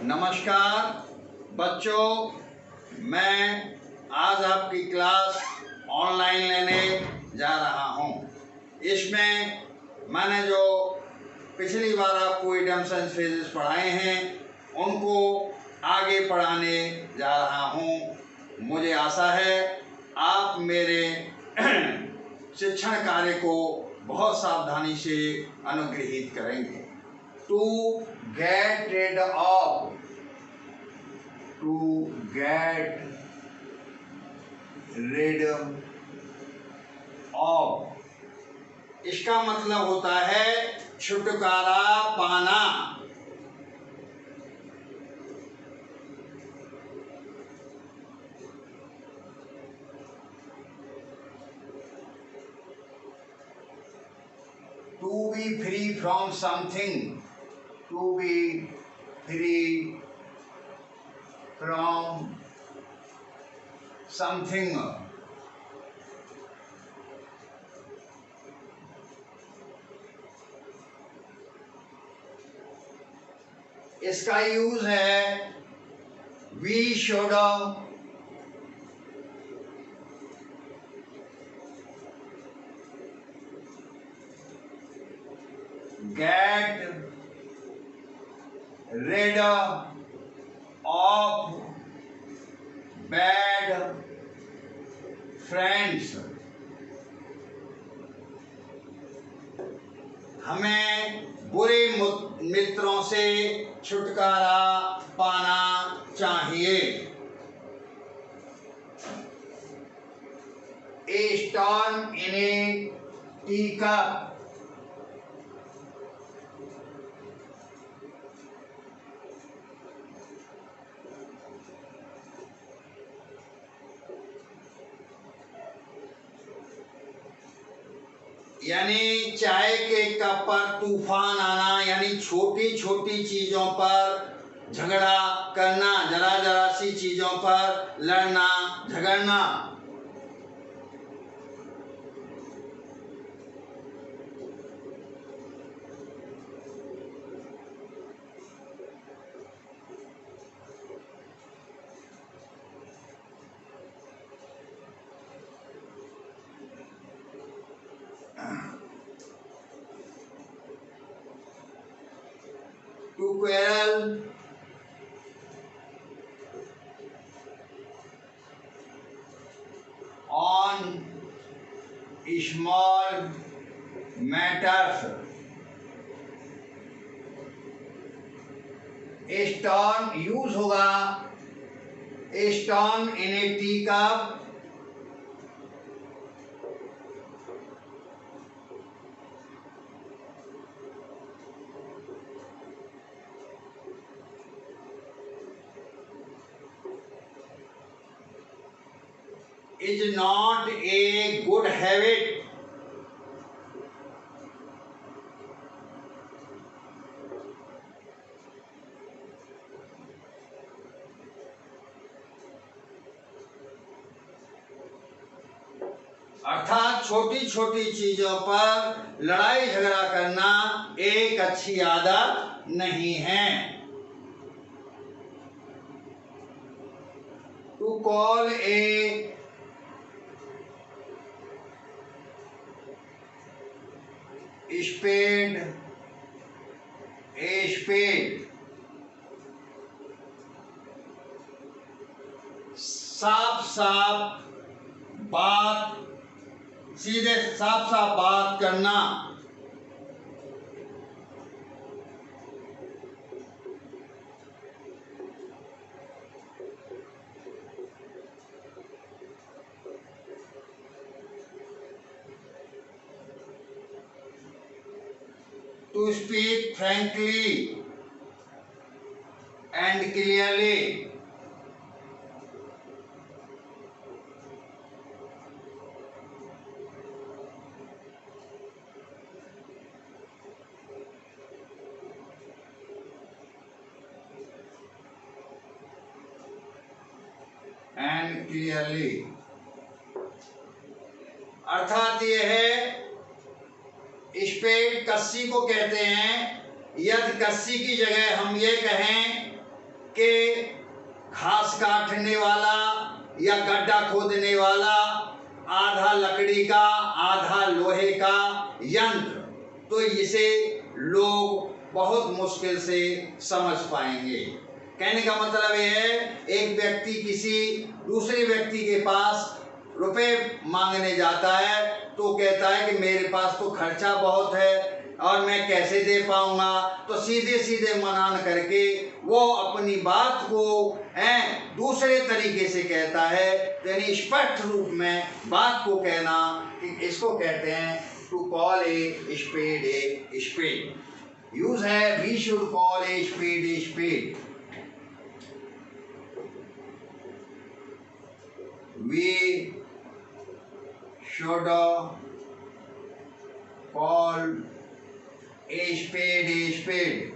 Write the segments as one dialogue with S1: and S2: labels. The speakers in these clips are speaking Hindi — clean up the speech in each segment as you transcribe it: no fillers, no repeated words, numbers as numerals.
S1: नमस्कार बच्चों, मैं आज आपकी क्लास ऑनलाइन लेने जा रहा हूँ। इसमें मैंने जो पिछली बार आपको इडियम्स एंड फ्रेजेस पढ़ाए हैं उनको आगे पढ़ाने जा रहा हूँ। मुझे आशा है आप मेरे शिक्षण कार्य को बहुत सावधानी से अनुग्रहित करेंगे। To get rid of, to get rid of, इसका मतलब होता है छुटकारा पाना। To be free from something, to be free from something। इसका यूज है we should get rid of bad friends। हमें बुरे मित्रों से छुटकारा पाना चाहिए। A storm in a teacup, यानी चाय के कप पर तूफान आना, यानी छोटी छोटी चीजों पर झगड़ा करना, जरा जरा सी चीजों पर लड़ना झगड़ना। To quarrel, on small matters। A storm use होगा a storm in a teacup, is not a good habit। अर्थात छोटी छोटी चीजों पर लड़ाई झगड़ा करना एक अच्छी आदत नहीं है। To call a spade a spade, साफ साफ बात, सीधे साफ साफ बात करना। To speak frankly and clearly, and clearly, अर्थात ये है स्पेड कस्सी को कहते हैं। यदि कस्सी की जगह हम ये कहें के घास काटने वाला या गड्ढा खोदने वाला, आधा लकड़ी का आधा लोहे का यंत्र, तो इसे लोग बहुत मुश्किल से समझ पाएंगे। कहने का मतलब ये है, एक व्यक्ति किसी दूसरे व्यक्ति के पास रुपए मांगने जाता है तो कहता है कि मेरे पास तो खर्चा बहुत है और मैं कैसे दे पाऊंगा, तो सीधे सीधे मना करके वो अपनी बात को दूसरे तरीके से कहता है। यानी स्पष्ट रूप में बात को कहना, इसको कहते हैं to call a spade. Use है we should call a spade. We should call a spade.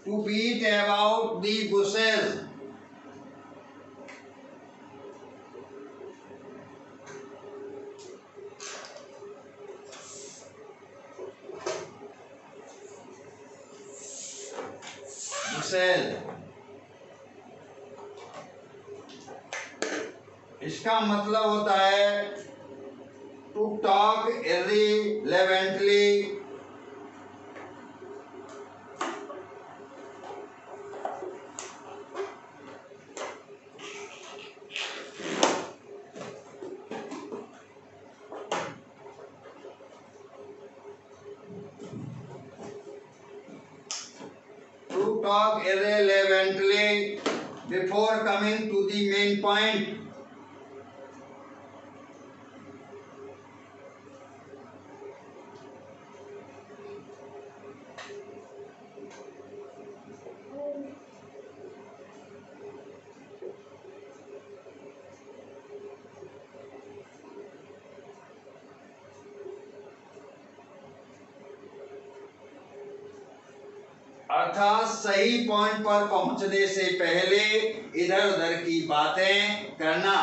S1: To beat about the bushes. इसका मतलब होता है to talk irrelevantly, talk irrelevantly before coming to the main point. अर्थात सही पॉइंट पर पहुंचने से पहले इधर उधर की बातें करना।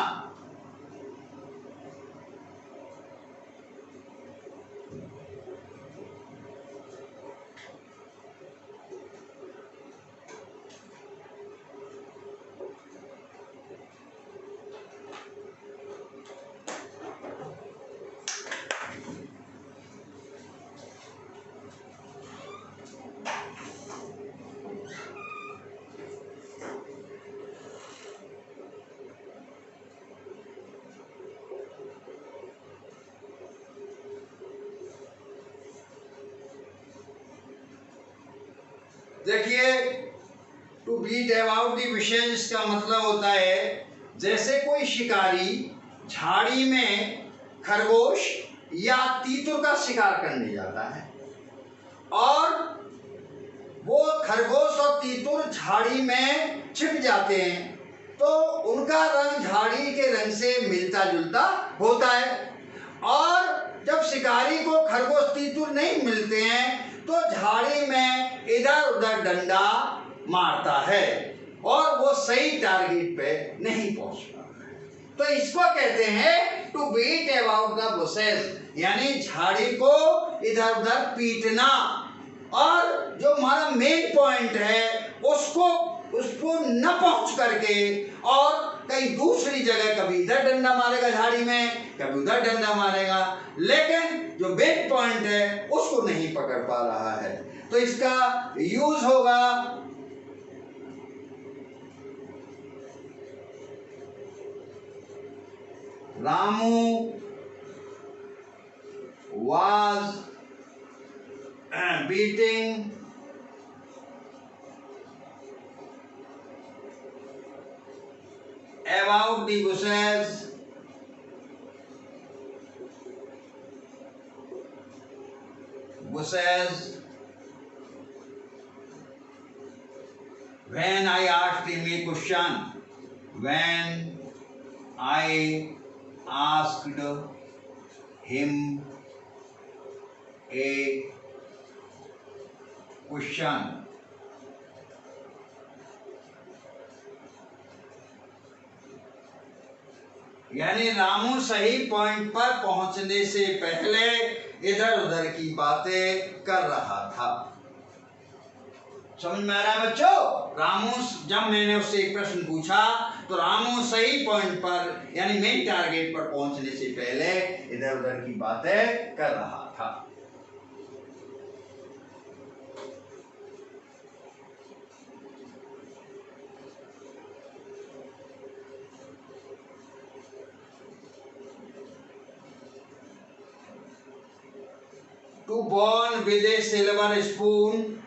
S1: देखिए, टू बीट अबाउट द विषय, इसका मतलब होता है जैसे कोई शिकारी झाड़ी में खरगोश या तीतुर का शिकार करने जाता है और वो खरगोश और तीतुर झाड़ी में छिप जाते हैं, तो उनका रंग झाड़ी के रंग से मिलता जुलता होता है, और जब शिकारी को खरगोश तीतुर नहीं मिलते हैं तो झाड़ी में इधर उधर डंडा मारता है और वो सही टारगेट पे नहीं पहुंच पाता। तो इसको कहते हैं to beat about the bushes, यानी झाड़ी को इधर उधर पीटना, और जो हमारा मेन पॉइंट है उसको न पहुंच करके और कहीं दूसरी जगह, कभी इधर डंडा मारेगा झाड़ी में, कभी उधर डंडा मारेगा, लेकिन जो मेन पॉइंट है उसको नहीं पकड़ पा रहा है। तो इसका यूज होगा Ramu was beating about the bushes when I asked him a question, when I asked him a question, यानी रामू सही पॉइंट पर पहुंचने से पहले इधर उधर की बातें कर रहा था। समझ में आ रहा है बच्चों? रामू, जब मैंने उससे एक प्रश्न पूछा तो रामू सही पॉइंट पर यानी मेन टारगेट पर पहुंचने से पहले इधर उधर की बातें कर रहा था। To born with a silver spoon,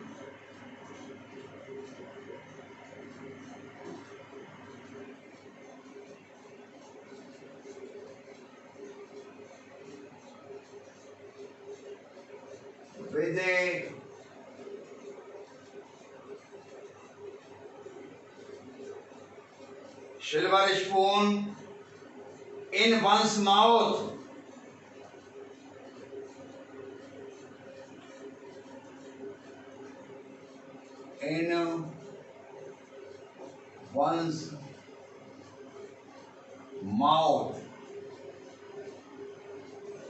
S1: with a silver spoon in one's mouth, in one's mouth,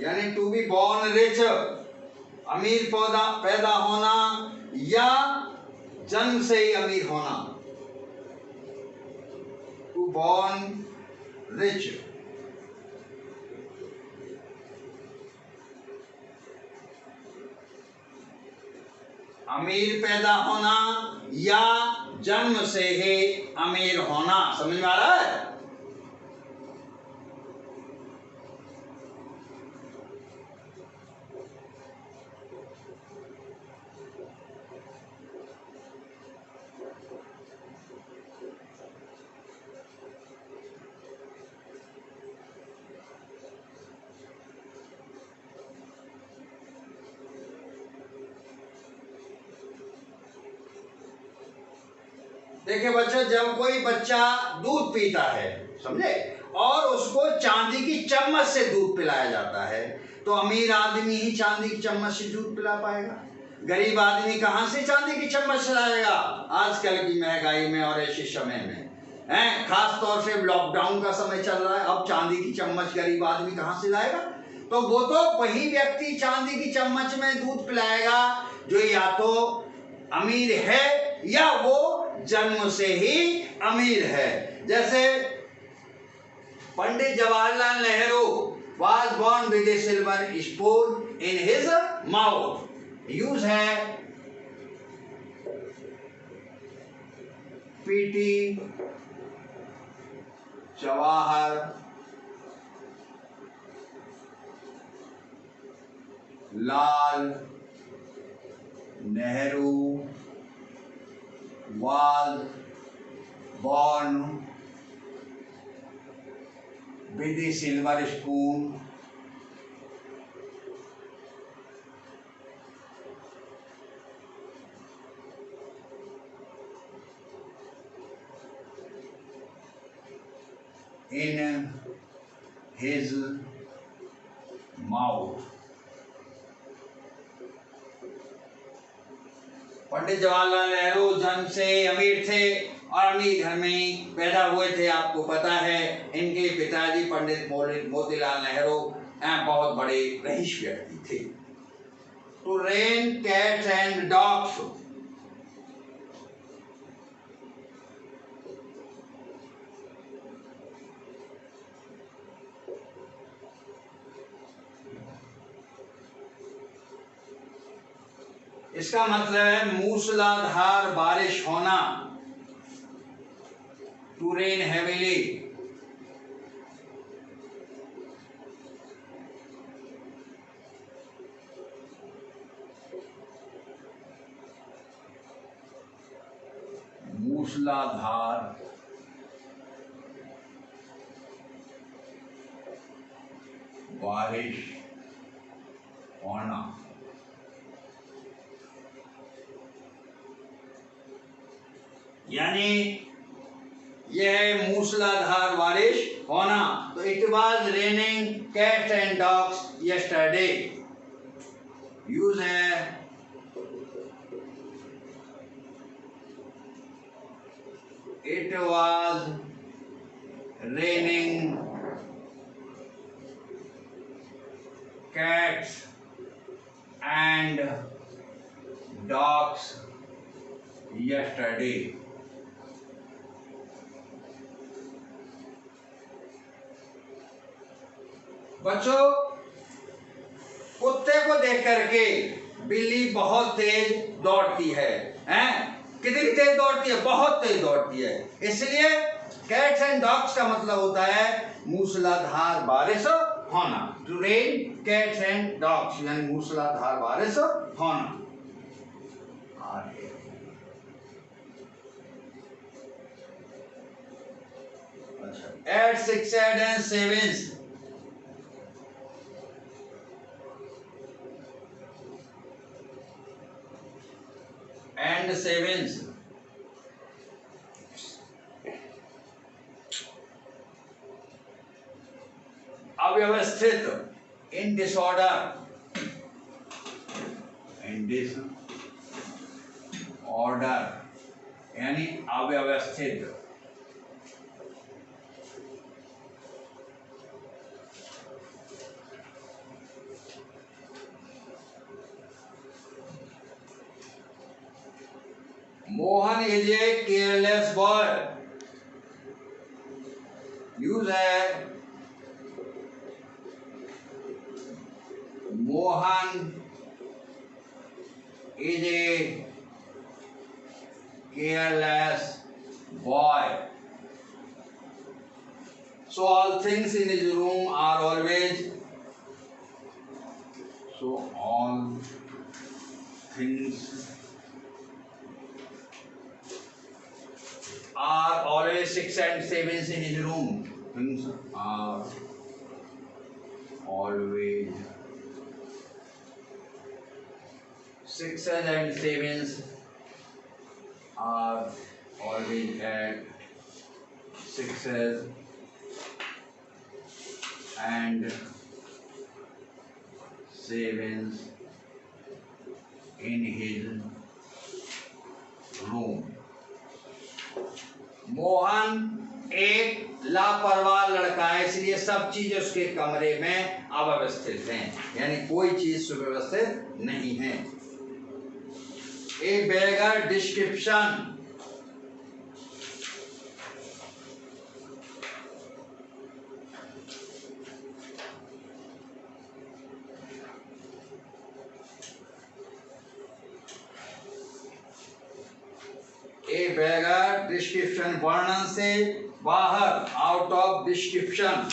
S1: यानी टू बी बॉर्न रिच, अमीर पैदा होना या जन्म से ही अमीर होना। टू बॉर्न रिच, अमीर पैदा होना या जन्म से ही अमीर होना। समझ में आ रहा है? देखिए बच्चों, जब कोई बच्चा दूध पीता है, समझे, और उसको चांदी की चम्मच से दूध पिलाया जाता है, तो अमीर आदमी ही चांदी की चम्मच से दूध पिला पाएगा। गरीब आदमी कहां से चांदी की चम्मच लाएगा आजकल की महंगाई में और ऐसे समय में हैं? खास तौर से लॉकडाउन का समय चल रहा है, अब चांदी की चम्मच गरीब आदमी कहां से लाएगा? तो वो तो वही व्यक्ति चांदी की चम्मच में दूध पिलाएगा जो या तो अमीर है या वो जन्म से ही अमीर है। जैसे Pandit Jawaharlal Nehru was born with a silver spoon in his mouth, use है PT Jawahar Lal Nehru was born with a silver spoon in his mouth। Pandit Jawaharlal Nehru जन्म से अमीर थे और अमीर घर में पैदा हुए थे। आपको पता है इनके पिताजी पंडित मोतीलाल नेहरू बहुत बड़े रईस व्यक्ति थे। To rain cats and dogs, इसका मतलब है मूसलाधार बारिश होना। टू रेन हेवीली, मूसलाधार बारिश होना। यानी यह मूसलाधार बारिश होना। तो it was raining cats and dogs yesterday, use है it was raining dogs yesterday. बच्चों, कुत्ते को देख करके बिल्ली बहुत तेज दौड़ती है, हैं? कितनी तेज दौड़ती है? बहुत तेज दौड़ती है। इसलिए कैट्स एंड डॉग्स का मतलब होता है मूसलाधार बारिश होना। To rain cats and dogs यानी मूसलाधार बारिश होना। At 6 and 7 and 7 अव्यवस्थित, इन डिसऑर्डर, इन डिसऑर्डर यानी अव्यवस्थित। Mohan is a careless boy. Use है Mohan is a careless boy. So all things in his room are always. So all things are always 6 and 7 in his room. Things are always 6 and 7 are always at 6 and 7 in his room. Mohan एक लापरवाह लड़का है, इसलिए सब चीज उसके कमरे में अव्यवस्थित हैं, यानी कोई चीज सुव्यवस्थित नहीं है। ए बेगर डिस्क्रिप्शन, ए बेगर डिस्क्रिप्शन वर्णन से बाहर, आउट ऑफ डिस्क्रिप्शन।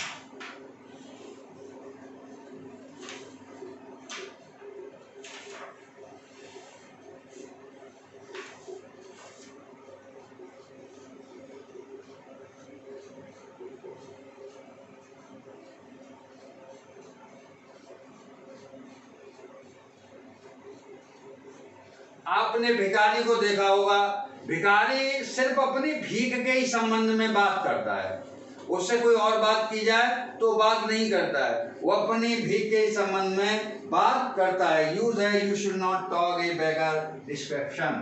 S1: आपने भिखारी को देखा होगा, भिखारी सिर्फ अपनी भीख के ही संबंध में बात करता है, उससे कोई और बात की जाए तो बात नहीं करता है, वो अपनी भीख के ही संबंध में बात करता है। यूज है you should not talk A beggar description.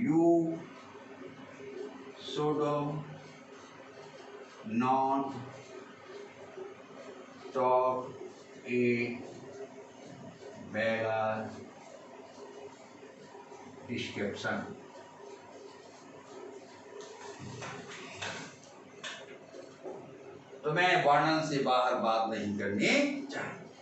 S1: You should not talk A beggar description. तो मैं वर्णन से बाहर बात नहीं करनी चाहिए।